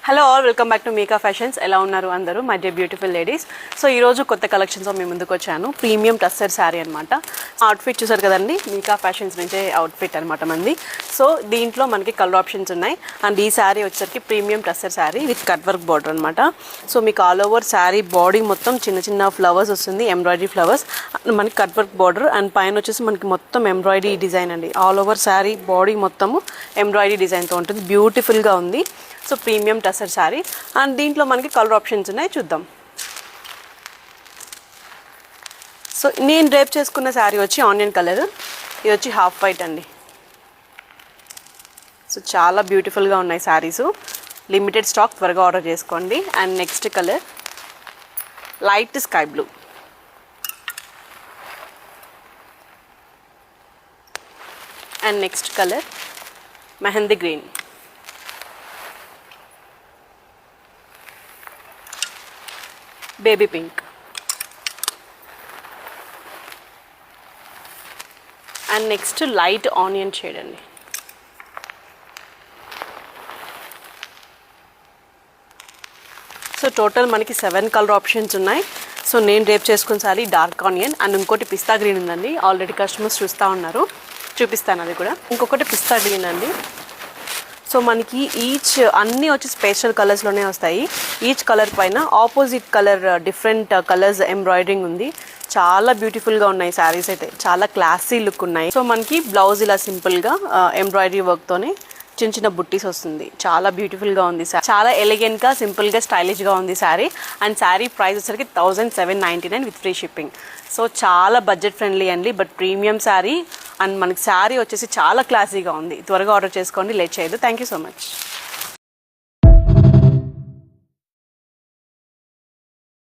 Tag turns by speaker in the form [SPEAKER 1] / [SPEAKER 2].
[SPEAKER 1] Hello all, welcome back to Micah fashions. ఎలా ఉన్నారు అందరూ my day beautiful ladies? So ఈరోజు కొత్త కలెక్షన్స్తో మీ ముందుకు వచ్చాను. ప్రీమియం టస్సర్ శారీ అనమాట. అవుట్ఫిట్ చూసారు కదండి, మీకా ఫ్యాషన్స్ నుంచే అవుట్ఫిట్ అనమాట మంది. సో దీంట్లో మనకి కలర్ ఆప్షన్స్ ఉన్నాయి. అండ్ ఈ శారీ వచ్చేసరికి premium tussar sari with cut work border అనమాట. సో మీకు ఆల్ ఓవర్ శారీ బాడీ మొత్తం చిన్న చిన్న ఫ్లవర్స్ వస్తుంది, ఎంబ్రాయిడరీ ఫ్లవర్స్, మనకి కట్ వర్క్ బార్డర్. అండ్ పైన వచ్చేసి మనకి మొత్తం ఎంబ్రాయిడరీ డిజైన్ అండి. ఆల్ ఓవర్ శారీ బాడీ మొత్తము ఎంబ్రాయిడరీ డిజైన్తో ఉంటుంది, బ్యూటిఫుల్గా ఉంది. So premium tussar sari. And దీంట్లో మనకి కలర్ ఆప్షన్స్ ఉన్నాయి, చూద్దాం. సో నేను డ్రేప్ చేసుకున్న శారీ వచ్చి ఆనియన్ కలర్, ఇది వచ్చి హాఫ్ వైట్ అండి. సో చాలా బ్యూటిఫుల్గా ఉన్నాయి శారీస్. లిమిటెడ్ స్టాక్, త్వరగా ఆర్డర్ చేసుకోండి. And next colour light sky blue. And next colour mehndi green. Baby pink. And next light onion shade అండి. సో టోటల్ మనకి 7 కలర్ ఆప్షన్స్ ఉన్నాయి. సో నేను రేప్ చేసుకున్న సారీ డార్క్ ఆనియన్, అండ్ ఇంకోటి పిస్తా గ్రీన్ ఉందండి. Already customers చూస్తూ ఉన్నారు, చూపిస్తాను అది కూడా. ఇంకొకటి పిస్తా గ్రీన్ అండి. సో మనకి అన్నీ వచ్చి స్పెషల్ కలర్స్లోనే వస్తాయి. ఈచ్ కలర్ పైన opposite colour different colours embroidering ఉంది. చాలా బ్యూటిఫుల్గా ఉన్నాయి శారీస్ అయితే, చాలా క్లాసీ లుక్ ఉన్నాయి. సో మనకి బ్లౌజ్ ఇలా సింపుల్గా ఎంబ్రాయిడరీ వర్క్తోనే చిన్న చిన్న బుట్టీస్ వస్తుంది. చాలా బ్యూటిఫుల్గా ఉంది, చాలా ఎలిగెంట్గా, సింపుల్గా, స్టైలిష్గా ఉంది శారీ. అండ్ శారీ ప్రైస్ వచ్చేసరికి 1799 విత్ ఫ్రీ షిప్పింగ్. సో చాలా బడ్జెట్ ఫ్రెండ్లీ అండి, బట్ ప్రీమియం శారీ. అండ్ మనకి శారీ వచ్చేసి చాలా క్లాసీగా ఉంది. త్వరగా ఆర్డర్ చేసుకోండి, లేట్ చేయదు. Thank you so much.